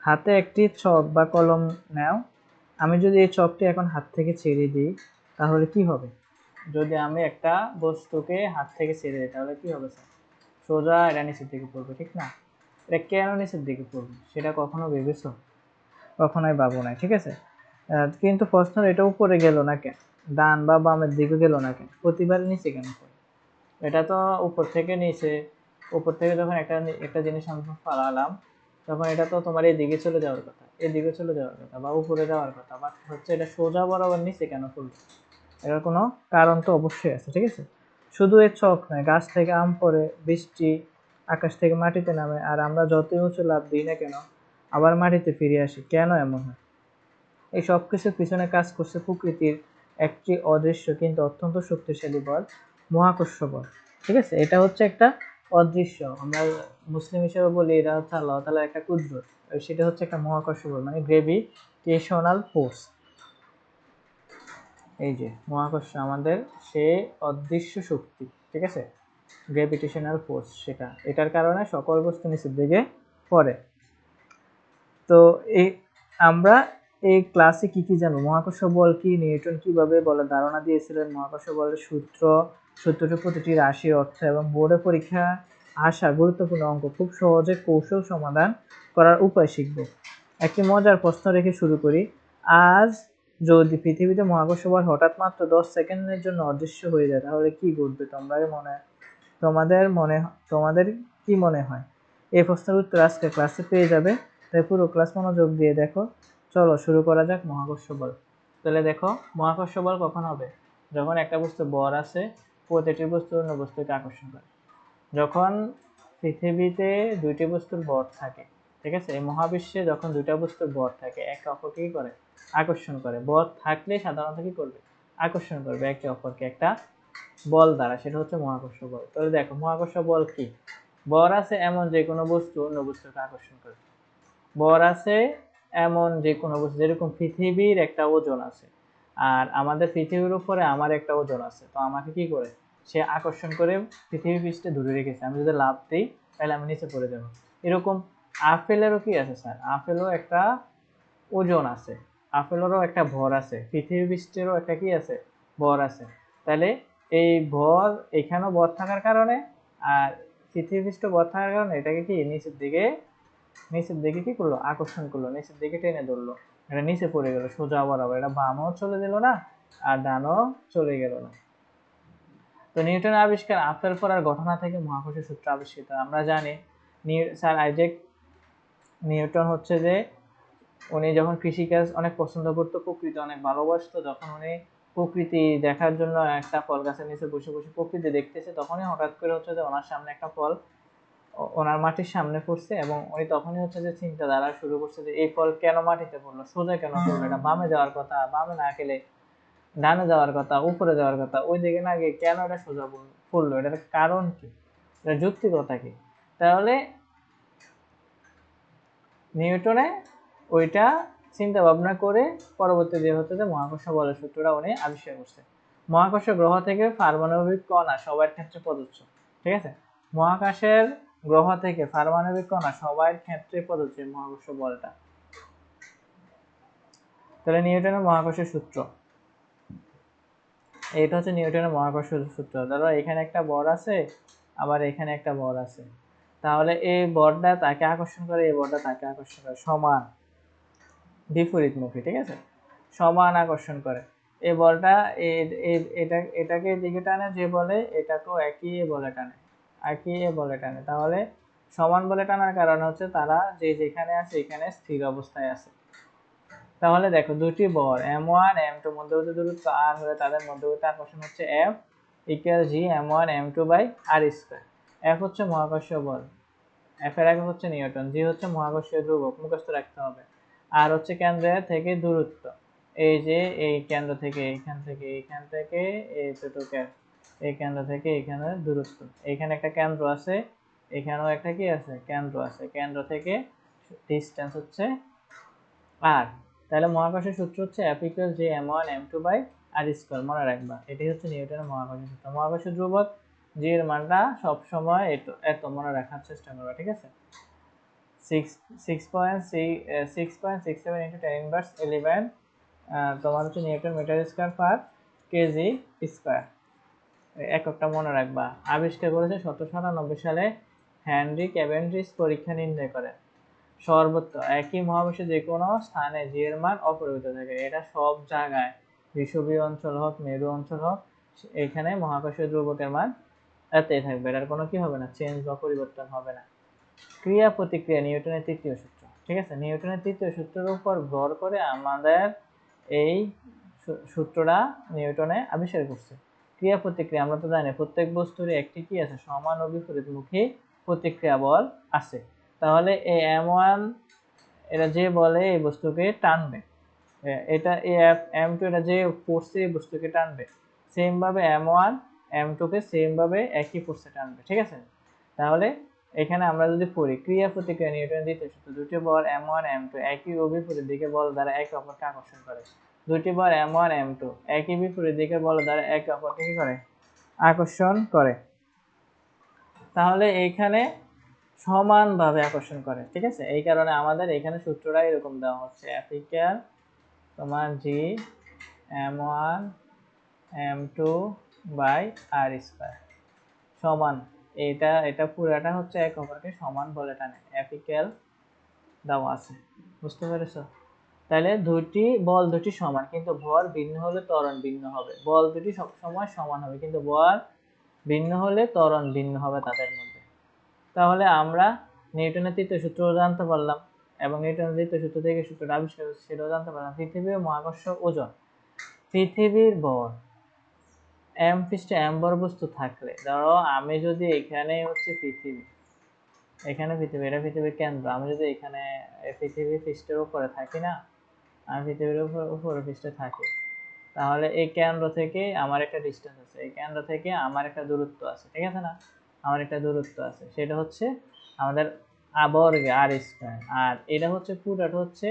হাতে একটি চক বা কলম নাও। আমি যদি এই চকটি এখন হাত থেকে ছেড়ে দিই তাহলে কি হবে? যদি আমি একটা বস্তুকে হাত থেকে ছেড়ে দিই তাহলে কি হবে স্যার? সোজা এটা নিচের দিকে পড়বে, ঠিক না? এটা কেন নিচের দিকে পড়বে সেটা কখনো ভেবেছো? কখনোই ভাবো না, ঠিক আছে। কিন্তু প্রশ্ন এটা উপরে গেল না কেন, ডান বা বামের দিকে গেল না কেন, প্রতিবার নিচে কেন পড়ে? এটা তো উপর থেকে নিচে, উপর থেকে যখন একটা একটা জিনিস আমরা ফালালাম তখন এটা তো তোমার এদিকে চলে যাওয়ার কথা, এদিকে চলে যাওয়ার কথা বা উপরে যাওয়ার কথা, বাট হচ্ছে এটা সোজা বরাবর নিচে কেন পড়লো? এটার কোনো কারণ তো অবশ্যই আছে, ঠিক আছে। শুধু এর চক নয়, গাছ থেকে আম পড়ে, বৃষ্টি আকাশ থেকে মাটিতে নামে, আর আমরা যতই উঁচু লাফ দিই না কেন আবার মাটিতে ফিরে আসি। কেন এমন হয়? এই সব কিছুর পিছনে কাজ করছে প্রকৃতির একটি অদৃশ্য কিন্তু অত্যন্ত শক্তিশালী বল, মহাকর্ষ বল। ঠিক আছে, এটা হচ্ছে একটা অদৃশ্য, আমরা মুসলিম হিসেবে বলি এটা হচ্ছে আল্লাহ তাআলার একটা কুদরত। সেটা হচ্ছে একটা মহাকর্ষ বল, মানে গ্রেভিটেশনাল ফোর্স। এই যে মহাকর্ষ আমাদের সে অদৃশ্য শক্তি, ঠিক আছে, গ্র্যাভিটেশনাল ফোর্স, সেটা এটার কারণে সকল বস্তু নিচের দিকে পড়ে। তো এই আমরা এই ক্লাসে কি কি জানবো? মহাকর্ষ বল কি, নিউটন কিভাবে বলে ধারণা দিয়েছিলেন, মহাকর্ষ বলের সূত্রটি প্রতিটি রাশি, অর্থ এবং বোর্ডে পরীক্ষা আসা গুরুত্বপূর্ণ অঙ্ক খুব সহজে কৌশল সমাধান করার উপায় শিখব। একটি মজার প্রশ্ন রেখে শুরু করি। আজ যদি পৃথিবীতে মহাকর্ষ বল হঠাৎ মাত্র 10 সেকেন্ডের জন্য অদৃশ্য হয়ে যায় তাহলে কি ঘটবে? তোমাদের কি মনে হয়? এই প্রশ্নের উত্তর আজকে ক্লাসে পেয়ে যাবে, তাই পুরো ক্লাস মনোযোগ দিয়ে দেখো। চলো শুরু করা যাক মহাকর্ষ বল। তাহলে দেখো, মহাকর্ষ বল কখন হবে? যখন একটা বস্তু ভর আছে, প্রতিটি বস্তু অন্য বস্তুকে আকর্ষণ করে। যখন পৃথিবীতে দুইটি বস্তুর ভর থাকে, ঠিক আছে, এই মহাবিশ্বে যখন দুইটা বস্তুর ভর থাকে একে অপরকে কি করে? আকর্ষণ করে। ভর থাকলে সাধারণত কি করবে? আকর্ষণ করবে একে অপরকে একটা বল দ্বারা, সেটা হচ্ছে মহাকর্ষ বল। তাহলে দেখো মহাকর্ষ বল কি? ভর আছে এমন যে কোনো বস্তু অন্য বস্তুকে আকর্ষণ করে। ভর আছে এমন যে কোনো বস্তু, যেরকম পৃথিবীর একটা ওজন আছে আর আমাদের পৃথিবীর উপরে আমার একটা ওজন আছে, তো আমাকে কি করে সে আকর্ষণ করে পৃথিবী পৃষ্ঠে ধরে রেখেছে। আমি যদি লাফ দিই তাহলে আমি নিচে পড়ে যাব। এরকম আপেলেরও কি আছে স্যার? আপেলও একটা ওজন আছে, আপেলেরও একটা ভর আছে, পৃথিবী পৃষ্ঠেরও একটা কি আছে? ভর আছে। তাহলে এই ভর এখানেও ভর থাকার কারণে আর পৃথিবী পৃষ্ঠ ভর থাকার কারণে এটাকে কি নিচের দিকে কি করলো? আকর্ষণ করলো, নিচের দিকে টেনে ধরলো। এটা নিচে পড়ে গেল সোজা বরাবর, এটা বামও চলে গেল না আর ডানও চলে গেল না। তো নিউটনের আবিষ্কার আপেল পড়ার ঘটনা থেকে মহাকর্ষের সূত্র আবিষ্কৃত। আমরা জানি স্যার আইজ্যাক নিউটন হচ্ছে যে উনি যখন কৃষিকাজ অনেক পছন্দ করতো, প্রকৃতি অনেক ভালোবাসতো, যখন উনি প্রকৃতি দেখার জন্য একটা ফল গাছের নিচে বসে বসে প্রকৃতি দেখতেছে, তখনই হঠাৎ করে হচ্ছে যে ওনার সামনে একটা ফল ওনার মাটির সামনে পড়ছে এবং উনি তখনই হচ্ছে যে চিন্তাধারা শুরু করছে যে এই ফল কেন মাটিতে পড়লো, সোজা কেন পড়লো, এটা বামে যাওয়ার কথা, বামে না গেলে ডানে যাওয়ার কথা, উপরে যাওয়ার কথা, ওই দিকে না গিয়ে কেন এটা সোজা পড়লো, এটার কারণ কি, এটা যুক্তিকতা কি? তাহলে নিউটনে ওইটা চিন্তা ভাবনা করে পরবর্তী যে হচ্ছে যে মহাকর্ষ বলের সূত্রটা উনি আবিষ্কার করছে। মহাকর্ষ গ্রহ থেকে পারমাণবিক কণা সবার ক্ষেত্রে প্রযোজ্য, ঠিক আছে, মহাকাশের গ্রহ থেকে পারমাণবিক কণা সবার ক্ষেত্রে প্রযোজ্য মহাকর্ষ বলটা। তাহলে নিউটনের মহাকর্ষের সূত্র, এটা হচ্ছে নিউটনের মহাকর্ষ সূত্র। ধরো এখানে একটা বল আছে, আবার এখানে একটা বল আছে, তাহলে এই বলটা তাকে আকর্ষণ করে, এই বলটা তাকে আকর্ষণ করে, সমান বিপরীতমুখী, ঠিক আছে, সমান আকর্ষণ করে। এই বলটা এটাকে দিকে টানে যে বলে, এটাকেও একই বলে টানে, একই বলে টানে। তাহলে সমান বলে টানার কারণে হচ্ছে তারা যে যেখানে আছে এখানে স্থির অবস্থায় আছে। তাহলে দেখো দুটি বল m1 m2 মধ্যবর্তী দূরত্ব r হলে তাদের মধ্যবর্তী আকর্ষণ হচ্ছে F = g m1 m2 / r²। F হচ্ছে মহাকর্ষীয় বল, F এর একক হচ্ছে নিউটন, g হচ্ছে মহাকর্ষীয় ধ্রুবক, মুখস্থ রাখতে হবে। আর হচ্ছে কেন্দ্র থেকে দূরত্ব, এই যে এই কেন্দ্র থেকে এইখান থেকে এইটুকু, এই কেন্দ্র থেকে এইখানে দূরত্ব, এইখানে একটা কেন্দ্র আছে, এখানেও একটা কি আছে? কেন্দ্র আছে, কেন্দ্র থেকে ডিসটেন্স হচ্ছে r। তাহলে মহাকর্ষের সূত্র হচ্ছে F = g m1 m2 / r², মনে রাখবা, এটাই হচ্ছে নিউটনের মহাকর্ষের সূত্র। মহাকর্ষের ধ্রুবক g এর মানটা সব সময় এত মনে রাখার চেষ্টা করবা, ঠিক আছে। 6.67 ইন্টু 10 ইনভার্স 11 তোমার হচ্ছে Newton metre square per KG square. এককটা মনে রাখবা। আবিষ্কার করেছে 1797 সালে হেনরি ক্যাভেন্ডিশ পরীক্ষা নির্ণয় করেন। সর্বত্র একই মহাবিশ্বের যে কোনো স্থানে জি এর মান অপরিবর্তিত থাকে। এটা সব জায়গায়, বিষুবীয় অঞ্চল হোক, মেরু অঞ্চল হোক, এখানে মহাকর্ষীয় ধ্রুবকের মান এতই থাকবে। এটার কোনো কি হবে না, চেঞ্জ বা পরিবর্তন হবে না। ক্রিয়া প্রতিক্রিয়া নিউটনের তৃতীয় সূত্র। ঠিক আছে, নিউটনের তৃতীয় সূত্রের উপর ভর করে আমাদের এই সূত্রটা নিউটনে আবিষ্কার করছে। ক্রিয়া প্রতিক্রিয়া আমরা তো জানি প্রত্যেক বস্তুরই একটি কি আছে, সমান ও বিপরীতমুখী প্রতিক্রিয়া বল আছে। তাহলে এই M1 এটা যে বলে এই বস্তুকে টানবে, এটা M2 এটা যে ফোর্সে এই বস্তুকে টানবে, সেম ভাবে M1 M2 কে সেম ভাবে একই ফোর্সে টানবে। ঠিক আছে, তাহলে এখানে আমরা যদি পড়ি ক্রিয়া প্রতিক্রিয়া নিউটনের দ্বিতীয় সূত্র, দুটি বল M1 M2 একই ও বিপরীত দিকে বল দ্বারা একে অপরকে আকর্ষণ করে। দুটি বল M1 M2 একই বিপরীত দিকের বল দ্বারা একে অপরকে কি করে, আকর্ষণ করে। তাহলে এইখানে সমানভাবে আকর্ষণ করে। ঠিক আছে, এই কারণে আমাদের এখানে সূত্রটা এরকম দেওয়া হচ্ছে, F ইকুয়াল তোমার G M1 M2 by R square সমান, এটা পুরাটা হচ্ছে এক অপরকে সমান বলে টানে। F ইকুয়াল দেওয়া আছে, বুঝতে পেরেছো? তাহলে বল দুটি সমান, কিন্তু ভর ভিন্ন হলে ত্বরণ ভিন্ন হবে। বল দুটি সবসময় সমান হবে, কিন্তু ভর ভিন্ন হলে ত্বরণ ভিন্ন হবে তাদের মধ্যে। তাহলে আমরা নিউটনের তৃতীয় সূত্র জানতে পারলাম, এবং নিউটনের তৃতীয় সূত্র থেকে সূত্রটা আবিষ্কার হয়েছে সেটাও জানতে পারলাম। পৃথিবীর মহাকর্ষ ওজন, পৃথিবীর ভর m পৃষ্ঠে m ভর বস্তু থাকলে, ধরো আমি যদি এখানে হচ্ছে পৃথিবী, এখানে পৃথিবী, এটা পৃথিবীর কেন্দ্র, আমি যদি এখানে পৃথিবী পৃষ্ঠের উপরে থাকি না, আমি পৃথিবীর উপরে পৃষ্ঠে থাকি, তাহলে এই কেন্দ্র থেকে আমার একটা ডিস্টেন্স আছে, এই কেন্দ্র থেকে আমার একটা দূরত্ব আছে। ঠিক আছে না, আমার একটা দূরত্ব আছে, সেটা হচ্ছে আমাদের বর্গে আর স্কয়ার। আর এটা হচ্ছে পুরোটা হচ্ছে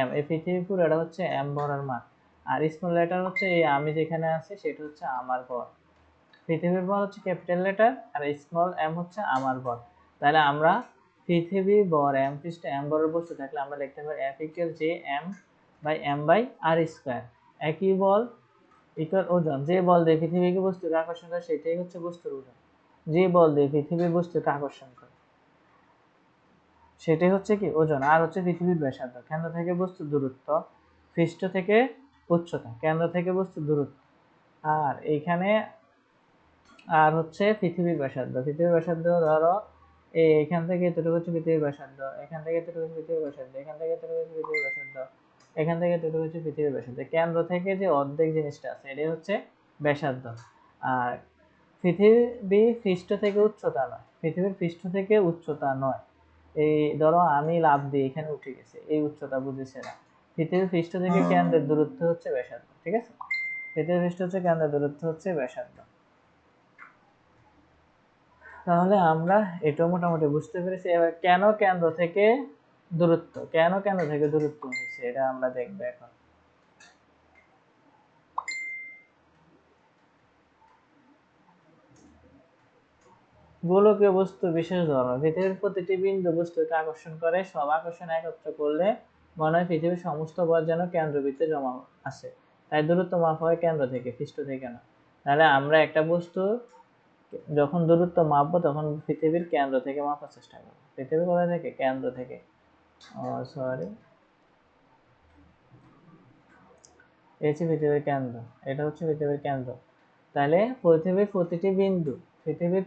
m, এই পৃথিবী পুরোটা হচ্ছে m ভরের মান। আর স্মল লেটার হচ্ছে এই আমি যেখানে আছি সেটা হচ্ছে আমার ভর। পৃথিবীর ভর হচ্ছে ক্যাপিটাল লেটার, আর স্মল m হচ্ছে আমার ভর। তাহলে আমরা পৃথিবী ভর m পৃষ্ঠে m ভরের বস্তু থাকলে আমরা লিখতে পারি F equal J M by R square. একই বল ইকুয়াল ওজন, যে বল দিয়ে পৃথিবীকে বস্তুকে আকর্ষণ করে সেটাই হচ্ছে বস্তুর ওজন। যে বল দিয়ে পৃথিবীর বস্তুকে আকর্ষণ করে সেটাই হচ্ছে কি ওজন। আর হচ্ছে পৃথিবীর ব্যাসার্ধ, কেন্দ্র থেকে বস্তুর দূরত্ব, পৃষ্ঠ থেকে উচ্চতা, কেন্দ্র থেকে বস্তুর দূরত্ব। আর এইখানে আর হচ্ছে পৃথিবীর ব্যাসার্ধ, পৃথিবীর ব্যাসার্ধ ধরো এখান থেকে এতটুকু হচ্ছে পৃথিবীর ব্যাসার্ধ, এখান থেকে এতটুকু হচ্ছে পৃথিবীর ব্যাসার্ধ, এখান থেকে এতটুকু হচ্ছে পৃথিবীর ব্যাসার্ধ, এখান থেকে এতটুকু হচ্ছে পৃথিবীর ব্যাসার্ধ। কেন্দ্র থেকে যে অর্ধেক জিনিসটা আছে এটাই হচ্ছে ব্যাসার্ধ। আর পৃথিবী পৃষ্ঠ থেকে উচ্চতা নয়, পৃথিবীর পৃষ্ঠ থেকে উচ্চতা নয়, এই ধরো আমি লাফ দিয়ে এখানে উঠে গেছি, এই উচ্চতা বুঝেছে না। পৃথিবীর পৃষ্ঠ থেকে কেন্দ্রের দূরত্ব হচ্ছে ব্যাসার্ধ। ঠিক আছে, পৃথিবীর পৃষ্ঠ হচ্ছে কেন্দ্রের দূরত্ব হচ্ছে ব্যাসার্ধ। তাহলে আমরা এটাও মোটামুটি বুঝতে পেরেছি। এবার কেন কেন্দ্র থেকে দূরত্ব হয়েছে এটা আমরা দেখবো এখন। গোলকীয় বস্তু বিশেষ ধর্ম, পৃথিবীর প্রতিটি বিন্দু বস্তুকে আকর্ষণ করে, সব আকর্ষণ একত্র করলে মনে হয় পৃথিবীর সমস্ত ভর যেন কেন্দ্রবৃত্তে জমা আছে। তাই দূরত্ব মাপা হয় কেন্দ্র থেকে, পৃষ্ঠ থেকে না। তাহলে আমরা একটা বস্তু যখন দূরত্ব মাপবো তখন পৃথিবীর কেন্দ্র থেকে মাপার চেষ্টা করবো। পৃথিবী কোথা থেকে, কেন্দ্র থেকে। সরি, এই হচ্ছে পৃথিবীর কেন্দ্র, এটা হচ্ছে পৃথিবীর কেন্দ্র। তাহলে পৃথিবীর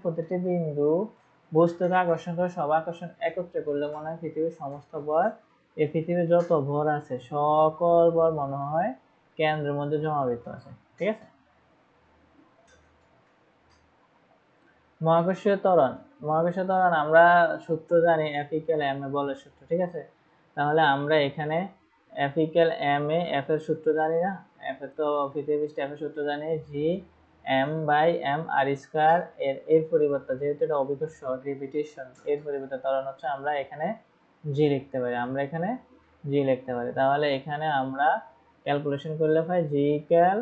প্রতিটি বিন্দু বস্তুকে আকর্ষণ করে, সব আকর্ষণ একত্রে করলে মনে হয় পৃথিবীর সমস্ত ভর, এই পৃথিবীর যত ভর আছে সকল ভর মনে হয় কেন্দ্রের মধ্যে জমাবৃত আছে। ঠিক আছে, মহাকর্ষীয় ত্বরণ আমরা সূত্র জানি, F ইকুয়াল m এ বলের সূত্র। ঠিক আছে, তাহলে আমরা এখানে F ইকুয়াল m এ F এর সূত্র জানি না, F এর তো পৃথিবী F এর সূত্র জানি G M by M R square. এর পরিবর্তে যেহেতু এটা অভিকর্ষ গ্রেভিটেশন, এর পরিবর্তে ত্বরণ হচ্ছে আমরা এখানে G লিখতে পারি। তাহলে এখানে আমরা ক্যালকুলেশন করলে পাই G equal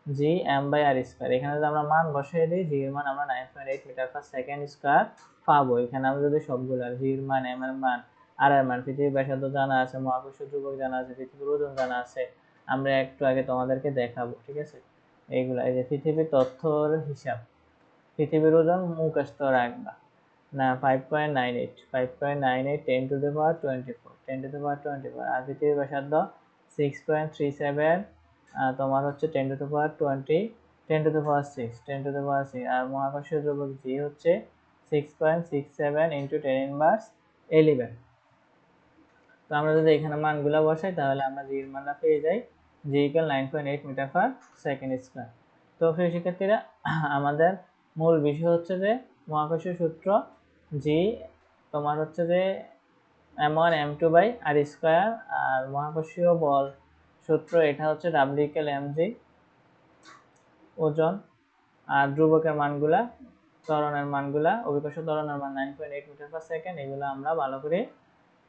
G M by R square. এখানে যদি আমরা মান বসিয়ে দিই, G এর মান আমরা 9.8 মিটার পার সেকেন্ড স্কয়ার পাবো। এখানে আমরা যদি সবগুলো G এর মান, M এর মান আর এর মান, পৃথিবীর ব্যাসার্ধ জানা আছে, মহাকর্ষ ধ্রুবক জানা আছে, পৃথিবীর ওজন জানা আছে। আমরা একটু আগে তোমাদেরকে দেখাবো, ঠিক আছে? এইগুলা, এই যে পৃথিবীর তথ্যর হিসাব, পৃথিবীর ওজন মুখস্থ রাখবা না, 5.98, 5.98 10^24, 10^24। আর পৃথিবীর ব্যাসার্ধ 6.37, তোমার হচ্ছে 10^20, 10^6, 10^6। আর মহাকর্ষীয় ধ্রুবক জি হচ্ছে 6.67 × 10^11। তো আমরা যদি এখানে মানগুলা বসাই তাহলে আমরা জি এর মানটা পেয়ে যাই, জি = 9.8 m/s²। তো প্রিয় শিক্ষার্থীরা, আমাদের মূল বিষয় হচ্ছে যে মহাকর্ষীয় সূত্র জি তোমার হচ্ছে যে m1 m2/r²। আর মহাকর্ষীয় বল সূত্র এটা হচ্ছে W = mg ওজন। আর ধ্রুবকের মানগুলা, ত্বরণের মানগুলা, অভিকর্ষ ত্বরণের মান 9.8 m/s, এগুলো আমরা ভালো করে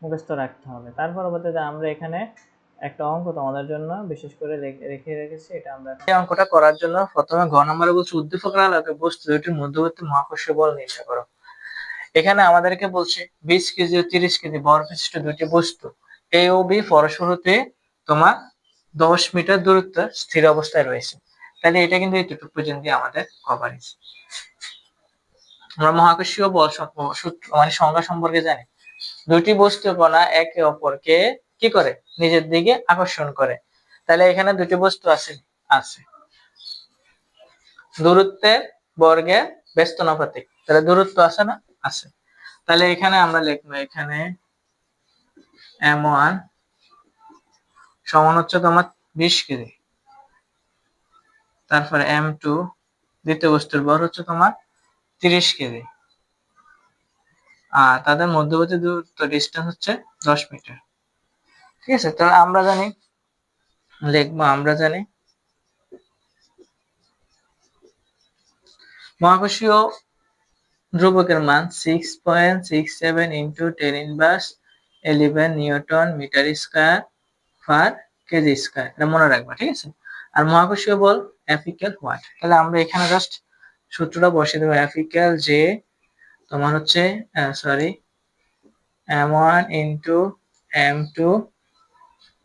মুখস্থ রাখতে হবে। তার পরবর্তীতে আমরা এখানে একটা অঙ্ক তোমাদের জন্য বিশেষ করে রেখে রেখেছি, এটা আমরা এই অঙ্কটা করার জন্য প্রথমে ঘ নম্বরে বলছে উদ্দীপকের আলোকে বস্তু দুটির মধ্যবর্তী মহাকর্ষীয় বল নির্ণয় করো। এখানে আমাদেরকে বলছে 20 কেজি ও 30 কেজি ভর বিশিষ্ট দুটি বস্তু এ ও বি পরস্পর হতে তোমার 10 মিটার দূরত্বে স্থির অবস্থায় রয়েছে। তাহলে এটা কিন্তু এইটুকু পর্যন্ত আমাদের কভারেজ। আমরা মহাকর্ষীয় বল সূত্র মানে সংজ্ঞা সম্পর্কে জানি, দুটি বস্তু কণা একে অপরকে কি করে, নিজের দিকে আকর্ষণ করে। তাহলে এখানে দুটি বস্তু আছে, দূরত্বের বর্গের ব্যস্তানুপাতিক। তাহলে দূরত্ব আছে না, আছে। তাহলে এখানে আমরা লিখবো, এখানে m1 সমান হচ্ছে তোমার 20 কেজি, তারপরে m2 দ্বিতীয় বস্তুর ভর হচ্ছে তোমার 30 কেজি, আর তাদের মধ্যবর্তী দূরত্ব ডিসটেন্স হচ্ছে 10 মিটার। ঠিক আছে? তাহলে আমরা জানি, লিখবো, আমরা জানি মহাকর্ষীয় ধ্রুবকের মান 6.67 × 10^11 newton metre square per KG square, এটা মনে রাখবা। ঠিক আছে? আর মহাকর্ষীয় বল F = what। তাহলে আমরা এখানে জাস্ট সূত্রটা বসিয়ে দেব, F = J তোমার হচ্ছে m1 × m2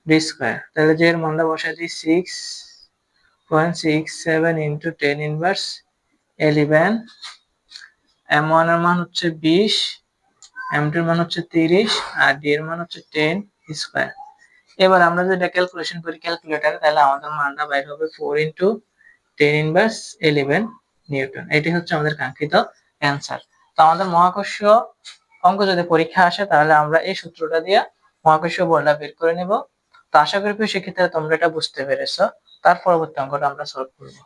d স্কয়ার। তাহলে J এর মানটা বসাই দিই 6.67 × 10^11। m1 এর মান হচ্ছে 20, m2 এর মান হচ্ছে 30, আর d এর মান হচ্ছে 10 স্কয়ার। এবার আমরা যদি এটা ক্যালকুলেশন করি ক্যালকুলেটরে, তাহলে আমাদের মানটা বাইর হবে 4 × 10^11 নিউটন। এটি হচ্ছে আমাদের কাঙ্ক্ষিত অ্যানসার। তো আমাদের মহাকর্ষীয় অঙ্ক যদি পরীক্ষা আসে তাহলে আমরা এই সূত্রটা দিয়ে মহাকর্ষীয় বলটা বের করে নেব। তো আশা করি শিক্ষার্থীরা তোমরা এটা বুঝতে পেরেছো। তার পরবর্তী অঙ্কটা আমরা সলভ করব।